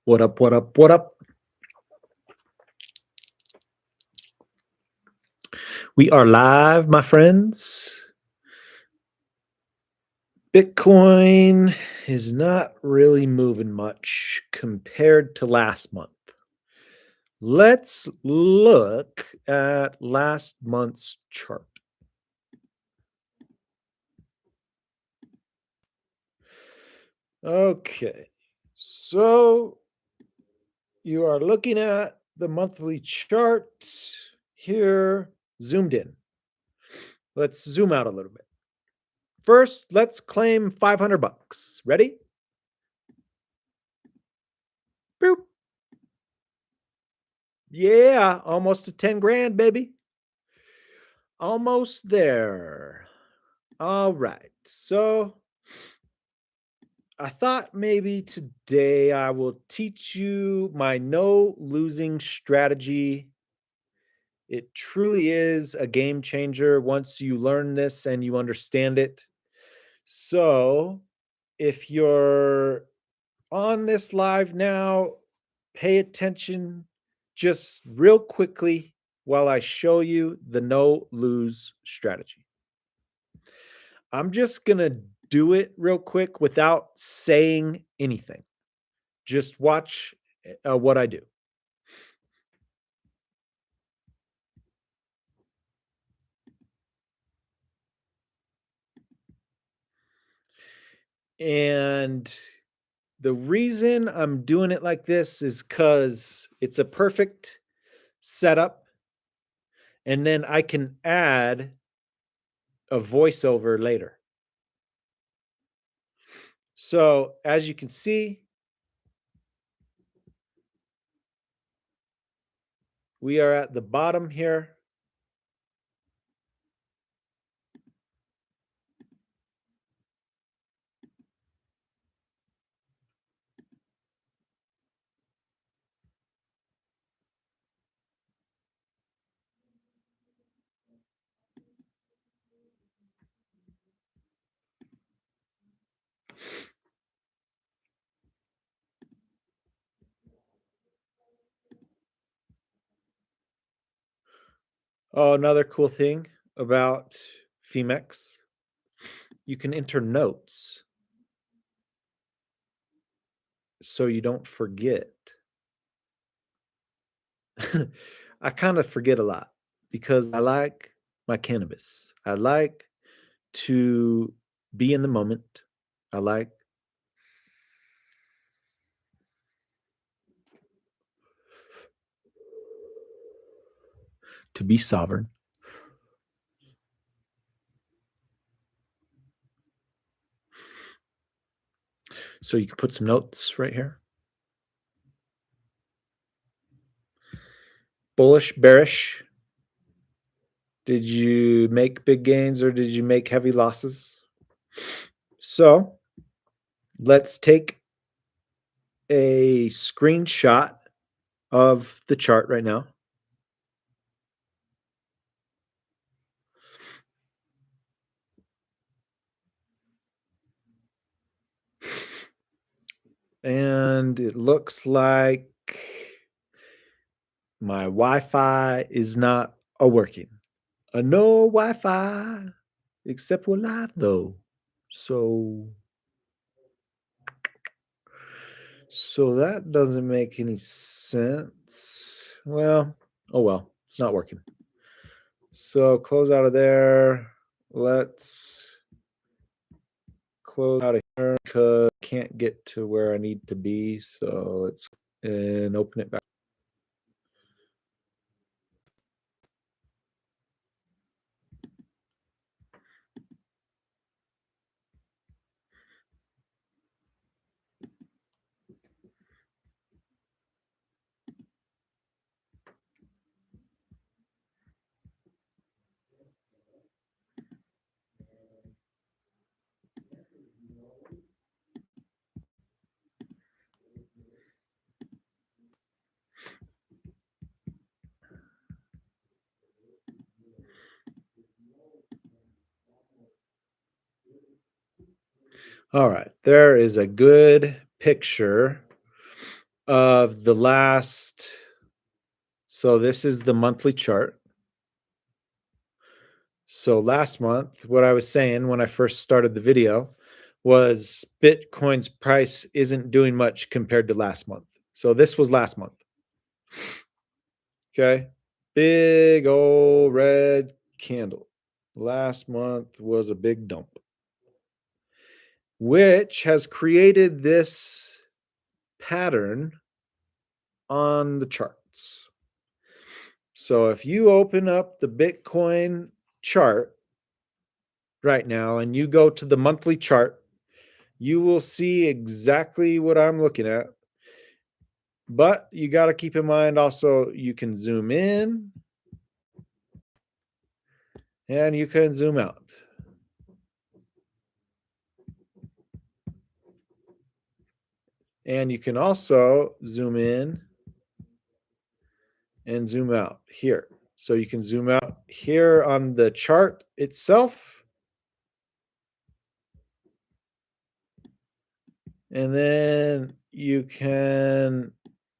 What up, what up, what up? We are live, my friends. Bitcoin is not really moving much compared to last month. Let's look at last month's chart. Okay, so you are looking at the monthly chart here, zoomed in. Let's zoom out a little bit. First, let's claim 500 bucks. Ready? Boop. Yeah, almost to 10 grand, baby. Almost there. All right. So I thought maybe today I will teach you my no losing strategy. It truly is a game changer once you learn this and you understand it. So if you're on this live now, pay attention just real quickly while I show you the no lose strategy. I'm just going to do it real quick without saying anything. Just watch what I do. And the reason I'm doing it like this is because it's a perfect setup. And then I can add a voiceover later. So as you can see, we are at the bottom here. Oh, another cool thing about Femex, you can enter notes so you don't forget. I kind of forget a lot because I like my cannabis. I like to be in the moment. I like to be sovereign. So you can put some notes right here. Bullish, bearish. Did you make big gains or did you make heavy losses? So let's take a screenshot of the chart right now. And it looks like my Wi-Fi is not working. No Wi-Fi, except we're live though. So that doesn't make any sense. Well, oh well, it's not working. So close out of there. Let's close out of here because I can't get to where I need to be. So let's and open it back. All right, there is a good picture of the last. So this is the monthly chart. So last month, what I was saying when I first started the video was Bitcoin's price isn't doing much compared to last month. So this was last month. Okay. Big old red candle. Last month was a big dump, which has created this pattern on the charts. So if you open up the Bitcoin chart right now and you go to the monthly chart, you will see exactly what I'm looking at. But you got to keep in mind also, you can zoom in and you can zoom out. And you can also zoom in and zoom out here. So you can zoom out here on the chart itself. And then you can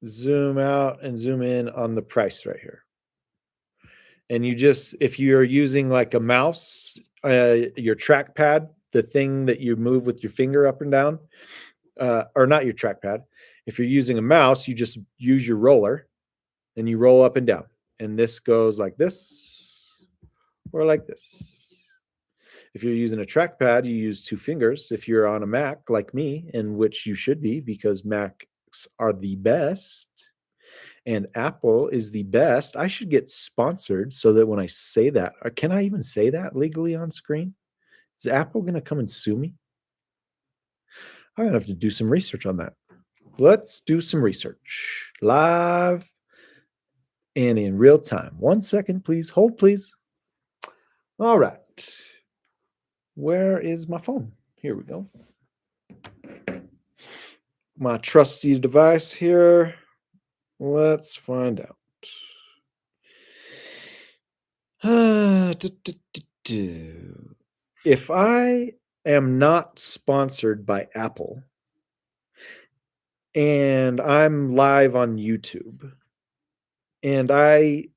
zoom out and zoom in on the price right here. And you just, if you're using like a mouse, your trackpad, the thing that you move with your finger up and down, or not your trackpad. If you're using a mouse, you just use your roller and you roll up and down. And this goes like this or like this. If you're using a trackpad, you use two fingers. If you're on a Mac like me, and which you should be because Macs are the best and Apple is the best, I should get sponsored so that when I say that, or can I even say that legally on screen? Is Apple going to come and sue me? I'm going to have to do some research on that. Let's do some research live and in real time. 1 second, please. Hold, please. All right. Where is my phone? Here we go. My trusty device here. Let's find out. If I am not sponsored by Apple and I'm live on YouTube and I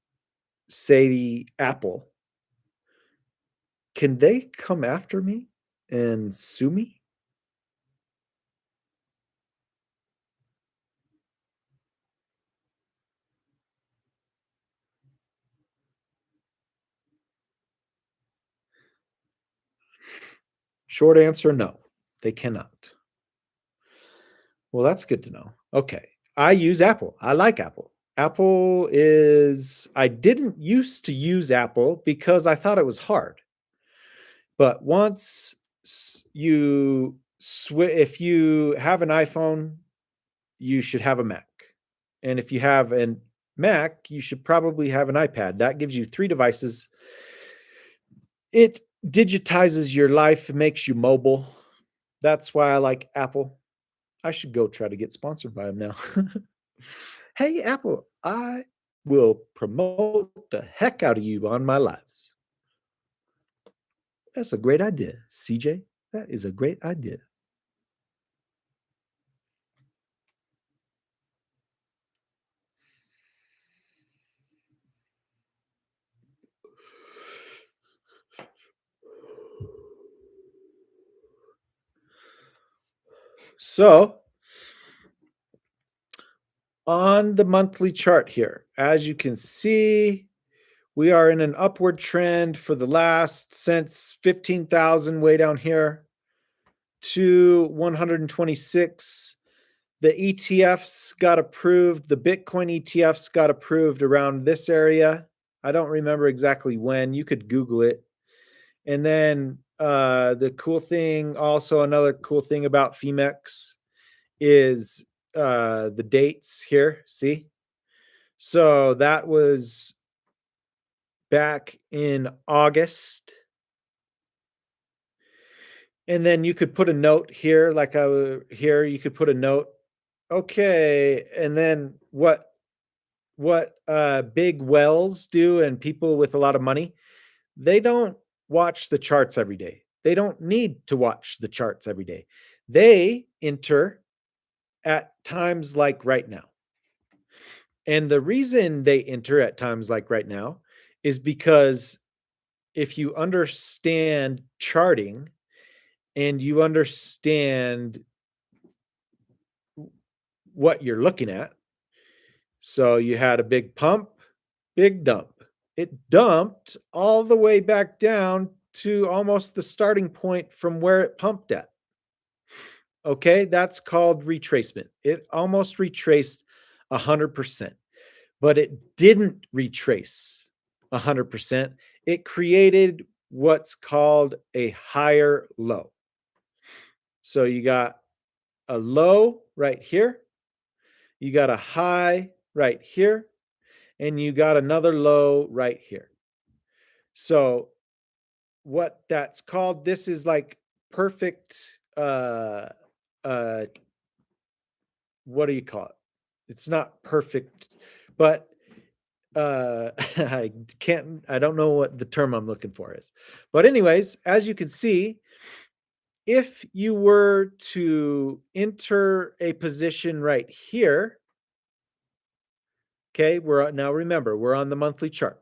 say Apple, can they come after me and sue me? Short answer, no, they cannot. Well, that's good to know. Okay. I use Apple. I like Apple. Apple is, I didn't used to use Apple because I thought it was hard. But once you switch, if you have an iPhone, you should have a Mac. And if you have a Mac, you should probably have an iPad. That gives you three devices. It digitizes your life, makes you mobile. That's why I like Apple. I should go try to get sponsored by them now. Hey, Apple, I will promote the heck out of you on my lives. That's a great idea, CJ. That is a great idea. So, on the monthly chart here, as you can see, we are in an upward trend for the last since 15,000 way down here to 126. The ETFs got approved. The Bitcoin ETFs got approved around this area. I don't remember exactly when. You could Google it. And then the cool thing, also another cool thing about FEMEX is the dates here. See? So that was back in August. And then you could put a note here, like here, you could put a note. Okay. And then what big wells do and people with a lot of money, they don't watch the charts every day. They don't need to watch the charts every day. They enter at times like right now. And the reason they enter at times like right now is because if you understand charting and you understand what you're looking at, so you had a big pump, big dump. It dumped all the way back down to almost the starting point from where it pumped at. Okay, that's called retracement. It almost retraced 100%, but it didn't retrace 100%. It created what's called a higher low. So you got a low right here, you got a high right here, and you got another low right here. So what that's called, this is like perfect uh what do you call it? It's not perfect, but I don't know what the term I'm looking for is. But anyways, as you can see, if you were to enter a position right here, okay, now remember, we're on the monthly chart.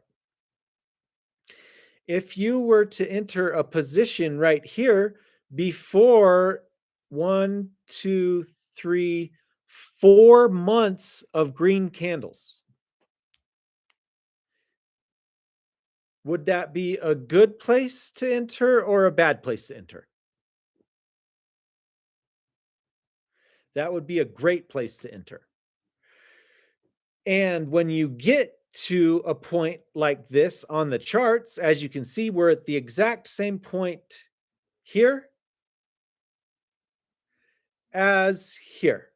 If you were to enter a position right here before 1, 2, 3, 4 months of green candles, would that be a good place to enter or a bad place to enter? That would be a great place to enter. And when you get to a point like this on the charts, as you can see, we're at the exact same point here as here.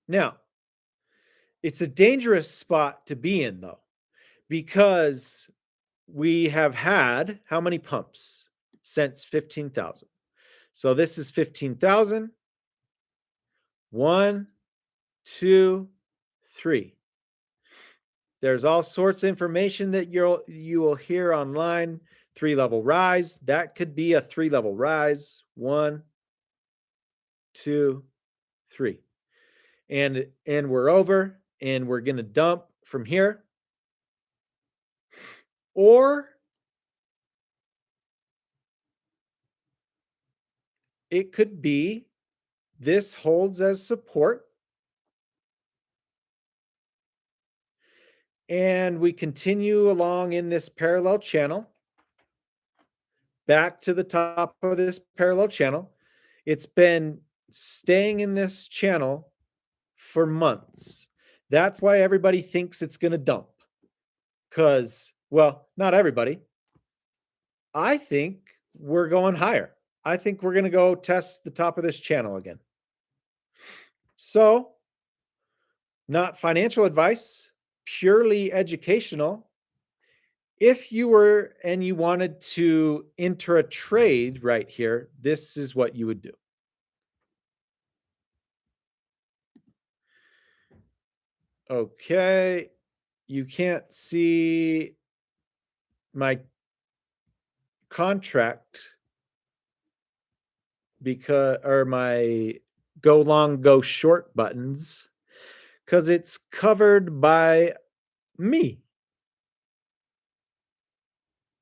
Now, it's a dangerous spot to be in, though, because we have had how many pumps since 15,000? So this is 15,000. 1, 2, 3. There's all sorts of information that you will hear online. 3-level rise. That could be a 3-level rise. 1, 2, 3. And we're over and we're going to dump from here. Or it could be this holds as support. And we continue along in this parallel channel. Back to the top of this parallel channel. It's been staying in this channel for months. That's why everybody thinks it's going to dump. Because, well, not everybody. I think we're going higher. I think we're going to go test the top of this channel again. So, not financial advice, purely educational. If you were and you wanted to enter a trade right here, this is what you would do. Okay, you can't see my contract because, or my go long, go short buttons, because it's covered by me.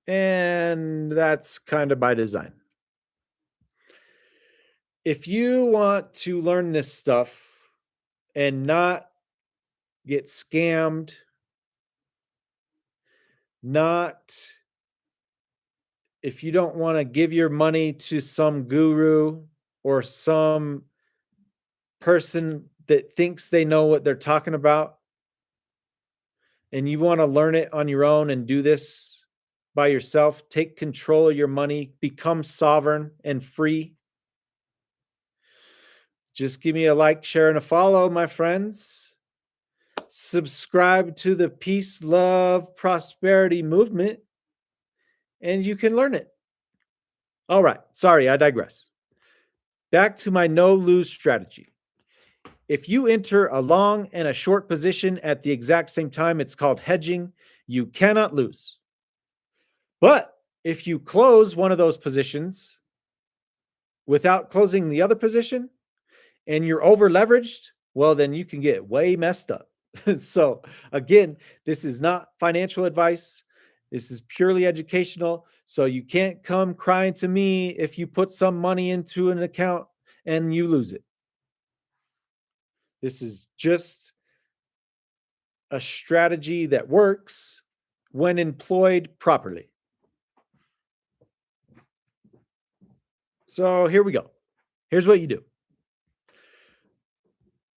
And that's kind of by design. If you want to learn this stuff and not get scammed, if you don't want to give your money to some guru or some person that thinks they know what they're talking about, and you want to learn it on your own and do this by yourself, take control of your money, become sovereign and free, just give me a like, share, and a follow, my friends. Subscribe to the Peace, Love, Prosperity movement, and you can learn it. All right. Sorry, I digress. Back to my no-lose strategy. If you enter a long and a short position at the exact same time, it's called hedging. You cannot lose. But if you close one of those positions without closing the other position, and you're over leveraged, well, then you can get way messed up. So, again, this is not financial advice. This is purely educational. So, you can't come crying to me if you put some money into an account and you lose it. This is just a strategy that works when employed properly. So, here we go. Here's what you do.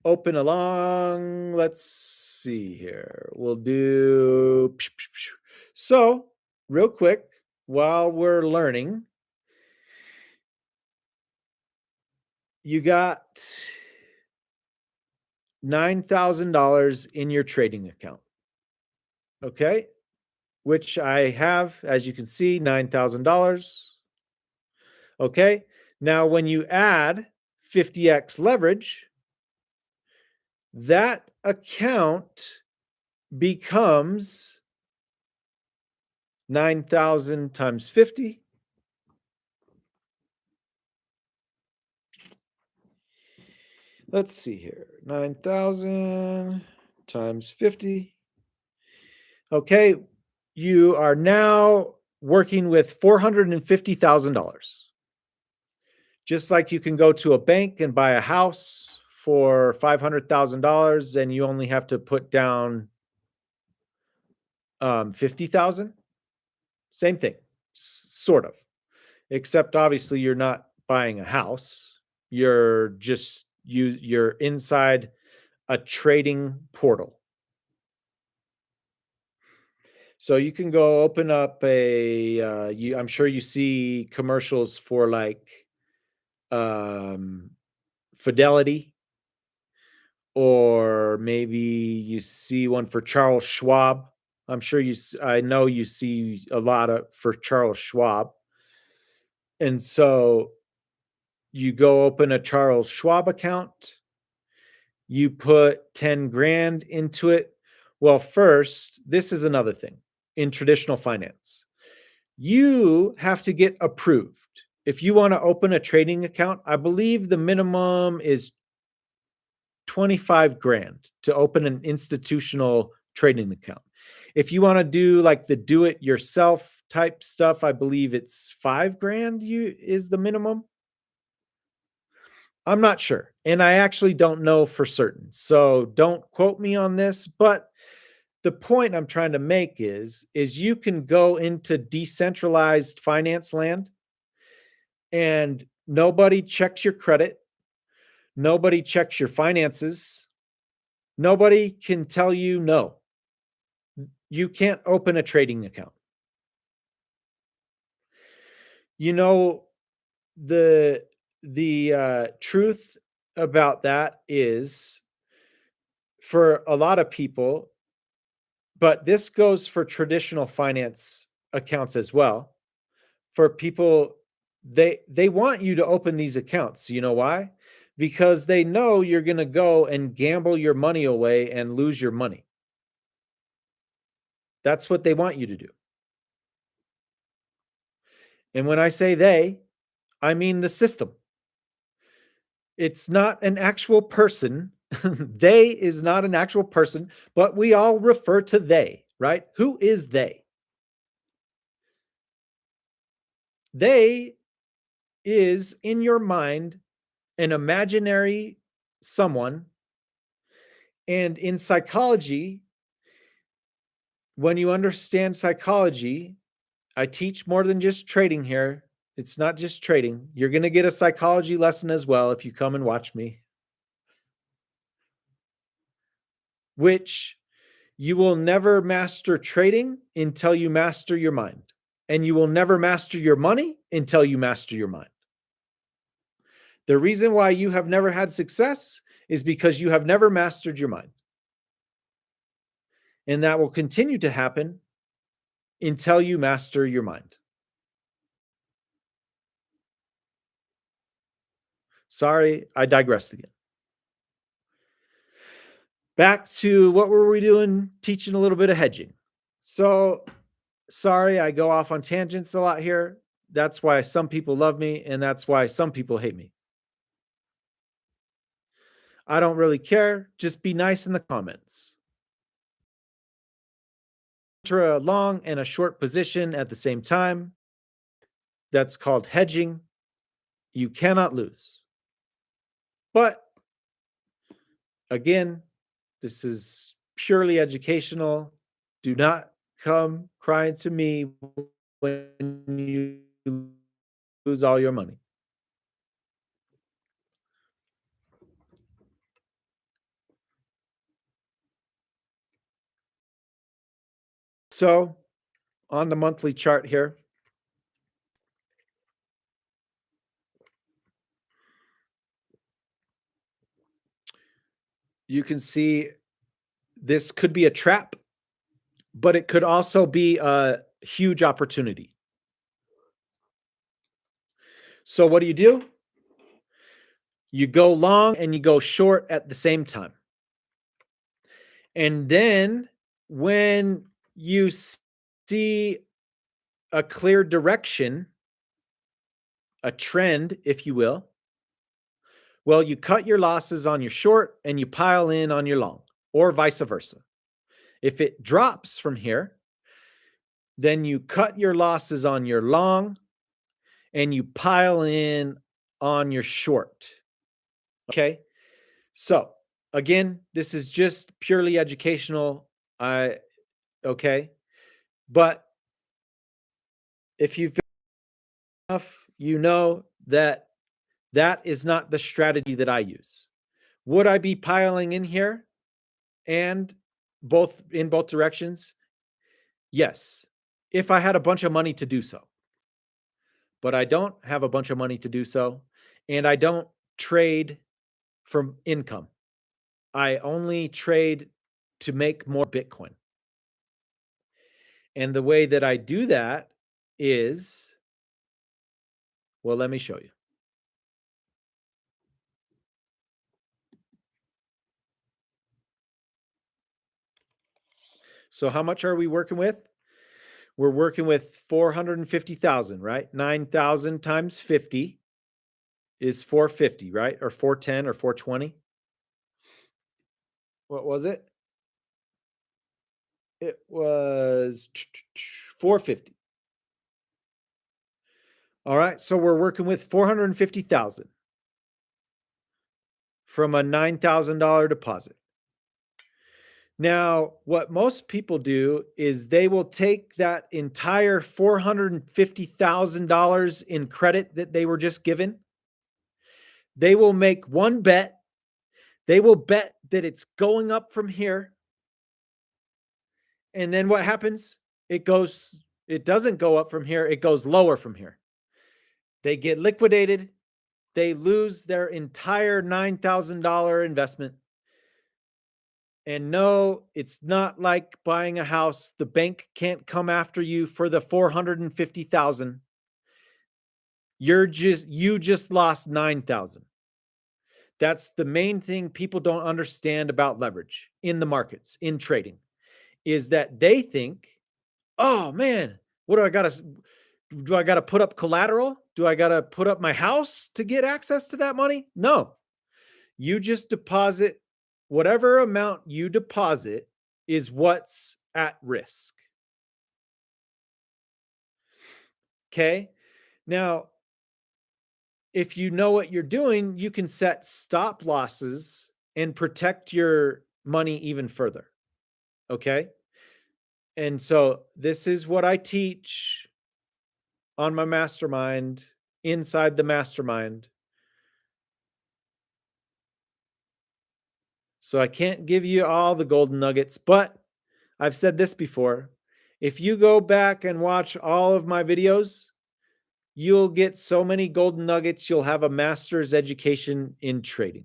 Open along. Let's see here. We'll do. So, real quick, while we're learning, you got $9,000 in your trading account. Okay. Which I have, as you can see, $9,000. Okay. Now, when you add 50x leverage, that account becomes 9,000 times 50. Let's see here. 9,000 times 50. Okay. You are now working with $450,000. Just like you can go to a bank and buy a house for $500,000 and you only have to put down 50,000. Same thing, sort of. Except obviously you're not buying a house. You're inside a trading portal. So you can go open up I'm sure you see commercials for like Fidelity, or maybe you see one for Charles Schwab. I know you see a lot of for Charles Schwab. And so you go open a Charles Schwab account, you put 10 grand into it. Well, first, this is another thing in traditional finance. You have to get approved. If you want to open a trading account, I believe the minimum is 25 grand to open an institutional trading account. If you want to do like the do it yourself type stuff, I believe it's 5 grand is the minimum. I'm not sure. And I actually don't know for certain. So don't quote me on this, but the point I'm trying to make is you can go into decentralized finance land and nobody checks your credit, nobody checks your finances, nobody can tell you no. You can't open a trading account. You know, the truth about that is for a lot of people, but this goes for traditional finance accounts as well. For people, they want you to open these accounts. You know why? Because they know you're going to go and gamble your money away and lose your money. That's what they want you to do. And when I say they, I mean the system. It's not an actual person. They is not an actual person, but we all refer to they, right? Who is they? They is in your mind an imaginary someone. And in psychology, when you understand psychology, I teach more than just trading here. It's not just trading. You're going to get a psychology lesson as well if you come and watch me, which you will never master trading until you master your mind. And you will never master your money until you master your mind. The reason why you have never had success is because you have never mastered your mind. And that will continue to happen until you master your mind. Sorry, I digressed again. Back to what were we doing? Teaching a little bit of hedging. So, sorry, I go off on tangents a lot here. That's why some people love me, and that's why some people hate me. I don't really care. Just be nice in the comments. Enter a long and a short position at the same time. That's called hedging. You cannot lose. But again, this is purely educational. Do not come crying to me when you lose all your money. So, on the monthly chart here, you can see this could be a trap, but it could also be a huge opportunity. So, what do? You go long and you go short at the same time. And then when you see a clear direction, a trend, if you will, well, you cut your losses on your short and you pile in on your long, or vice versa. If it drops from here, then you cut your losses on your long and you pile in on your short. Okay. So again, this is just purely educational. Okay. But if you've been enough, you know that that is not the strategy that I use. Would I be piling in here and in both directions? Yes, if I had a bunch of money to do so. But I don't have a bunch of money to do so, and I don't trade for income. I only trade to make more Bitcoin. And the way that I do that is, well, let me show you. So how much are we working with? We're working with 450,000, right? 9,000 times 50 is 450, right? Or 410 or 420. What was it? It was 450. All right, so we're working with 450,000 from a $9,000 deposit. Now, what most people do is they will take that entire $450,000 in credit that they were just given. They will make one bet. They will bet that it's going up from here. And then what happens? It doesn't go up from here. It goes lower from here. They get liquidated. They lose their entire $9,000 investment. And no, it's not like buying a house. The bank can't come after you for the 450,000. You just lost 9,000. That's the main thing people don't understand about leverage in the markets, in trading, is that they think, "Oh man, what do I got to put up collateral? Do I got to put up my house to get access to that money?" No. You just deposit whatever amount you deposit is what's at risk. Okay. Now, if you know what you're doing, you can set stop losses and protect your money even further. Okay. And so this is what I teach on my mastermind, inside the mastermind. So I can't give you all the golden nuggets, but I've said this before. If you go back and watch all of my videos, you'll get so many golden nuggets, you'll have a master's education in trading.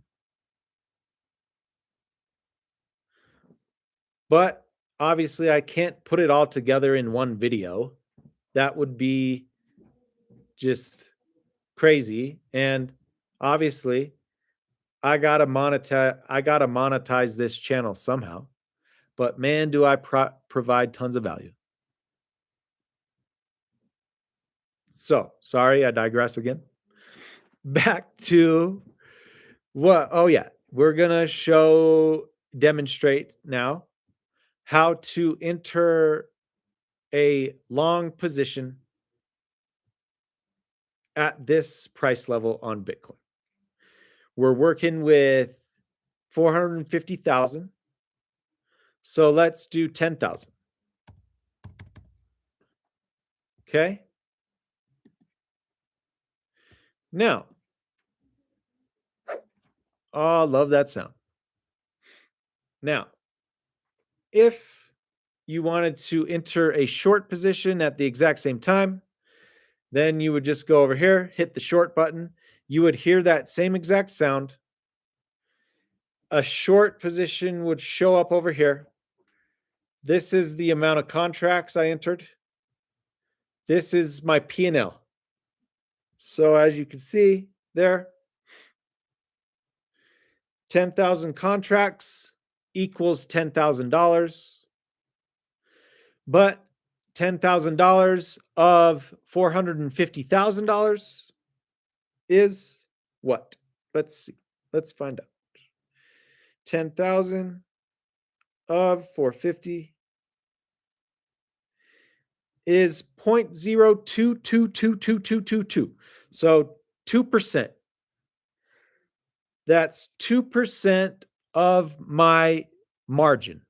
But obviously, I can't put it all together in one video. That would be just crazy. And obviously, I gotta monetize this channel somehow. But man, do I provide tons of value. So sorry, I digress again. Back to what? Oh yeah, we're going to demonstrate now how to enter a long position at this price level on Bitcoin. We're working with 450,000. So let's do 10,000. Okay. Now, oh, love that sound. Now, if you wanted to enter a short position at the exact same time, then you would just go over here, hit the short button. You would hear that same exact sound. A short position would show up over here. This is the amount of contracts I entered. This is my P&L. So as you can see there, 10,000 contracts equals $10,000. But $10,000 of $450,000 is what? Let's see. Let's find out. 10,000 of 450 is 0.02222222. So 2%. That's 2% of my margin.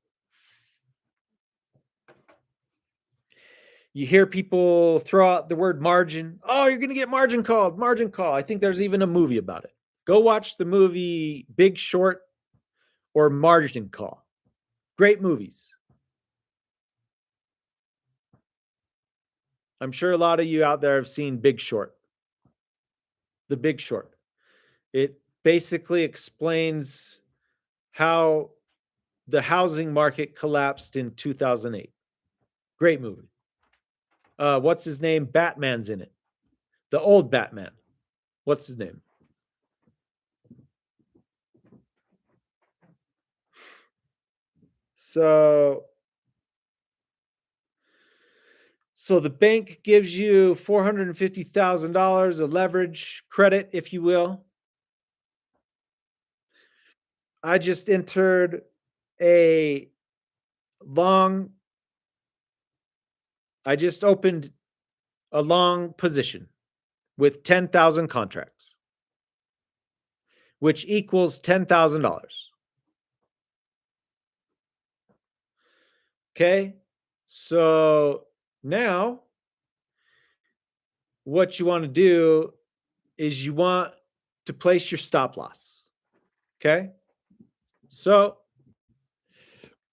You hear people throw out the word margin. Oh, you're going to get margin called, margin call. I think there's even a movie about it. Go watch the movie Big Short or Margin Call. Great movies. I'm sure a lot of you out there have seen Big Short. The Big Short. It basically explains how the housing market collapsed in 2008. Great movie. What's his name? Batman's in it. The old Batman. What's his name? So the bank gives you $450,000 of leverage credit, if you will. I just entered I just opened a long position with 10,000 contracts, which equals $10,000. Okay. So now what you want to do is you want to place your stop loss. Okay. So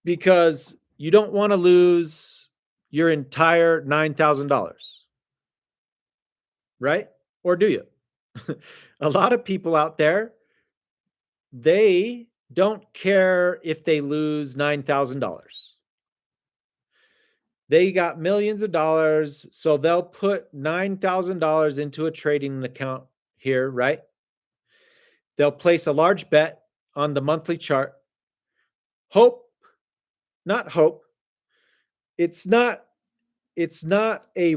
because you don't want to lose your entire $9,000, right? Or do you? A lot of people out there, they don't care if they lose $9,000. They got millions of dollars, so they'll put $9,000 into a trading account here, right? They'll place a large bet on the monthly chart. Not hope. It's not a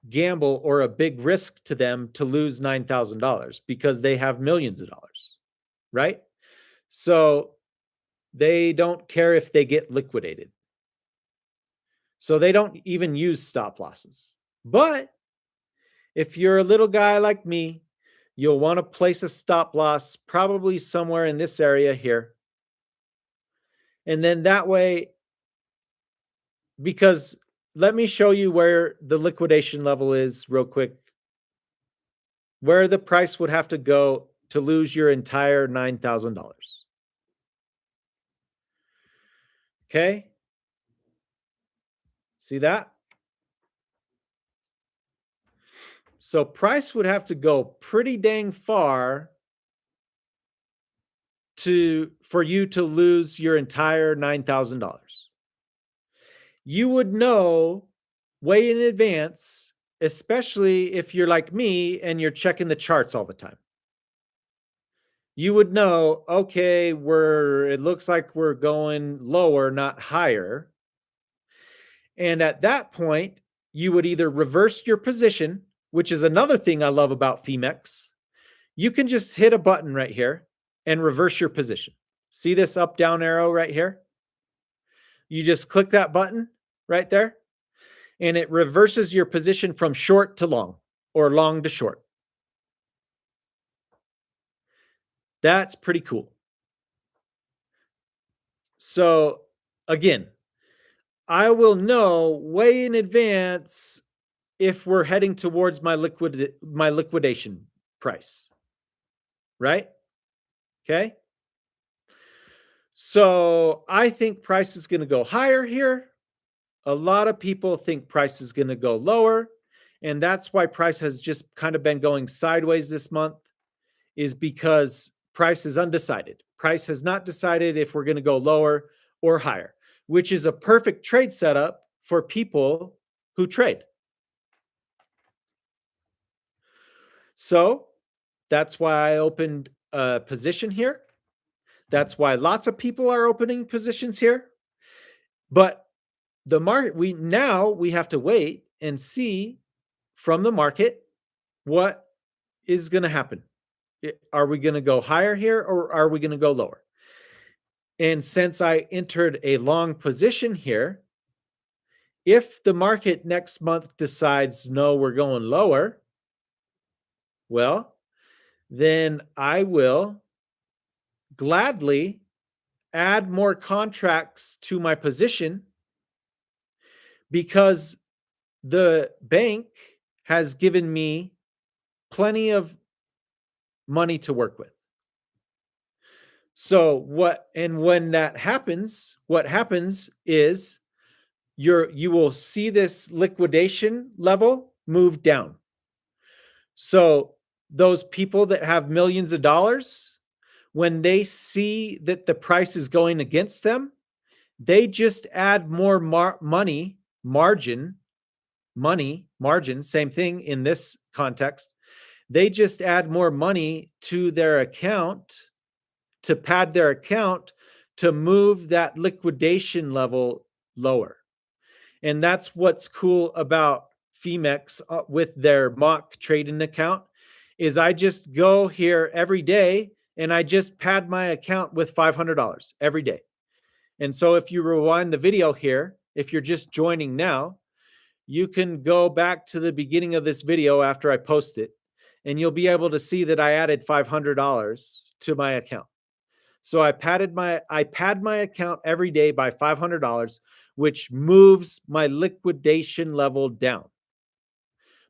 gamble or a big risk to them to lose $9,000 because they have millions of dollars, right? So they don't care if they get liquidated. So they don't even use stop losses. But if you're a little guy like me, you'll want to place a stop loss probably somewhere in this area here. And then that way, because let me show you where the liquidation level is real quick, where the price would have to go to lose your entire $9,000. Okay. See that? So price would have to go pretty dang far for you to lose your entire $9,000. You would know way in advance, especially if you're like me and you're checking the charts all the time. You would know, okay, it looks like we're going lower, not higher. And at that point, you would either reverse your position, which is another thing I love about Femex. You can just hit a button right here and reverse your position. See this up down arrow right here? You just click that button right there and it reverses your position from short to long or long to short. That's pretty cool. So again, I will know way in advance if we're heading towards my liquidation price, right? Okay? So I think price is going to go higher here. A lot of people think price is going to go lower, and that's why price has just kind of been going sideways this month is because price is undecided. Price has not decided if we're going to go lower or higher, which is a perfect trade setup for people who trade. So that's why I opened a position here. That's why lots of people are opening positions here. But the market, we have to wait and see from the market what is going to happen. Are we going to go higher here or are we going to go lower? And since I entered a long position here, if the market next month decides, no, we're going lower, well, then I will gladly add more contracts to my position because the bank has given me plenty of money to work with. So when that happens, what happens is you will see this liquidation level move down. So those people that have millions of dollars, when they see that the price is going against them, they just add more margin, same thing in this context. They just add more money to their account to pad their account to move that liquidation level lower. And that's what's cool about Femex with their mock trading account is I just go here every day and I just pad my account with $500 every day. And so if you rewind the video here, if you're just joining now, you can go back to the beginning of this video after I post it, and you'll be able to see that I added $500 to my account. So I pad my account every day by $500, which moves my liquidation level down.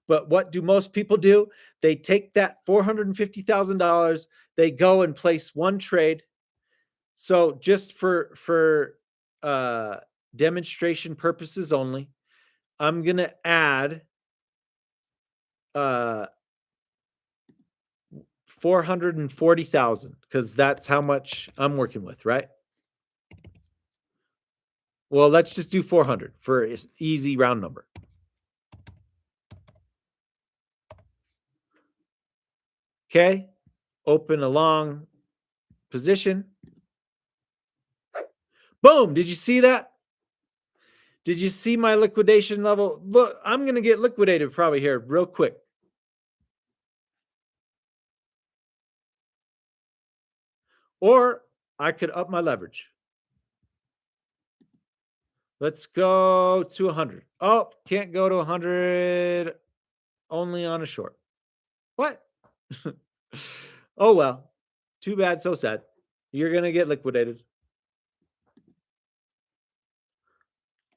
But what do most people do? They take that $450,000, they go and place one trade. So just for demonstration purposes only, I'm gonna add 440,000 because that's how much I'm working with, right? Well, let's just do 400 for an easy round number. Okay, open a long position. Boom, did you see that? Did you see my liquidation level? Look, I'm going to get liquidated probably here real quick. Or I could up my leverage. Let's go to 100. Oh, can't go to 100. Only on a short. What? Oh, well. Too bad, so sad. You're going to get liquidated.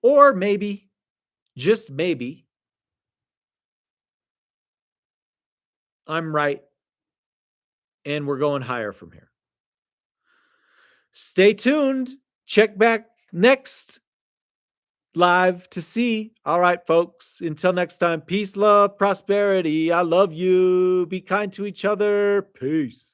Or maybe, just maybe, I'm right and we're going higher from here. Stay tuned. Check back next live to see. All right, folks. Until next time, peace, love, prosperity. I love you. Be kind to each other. Peace.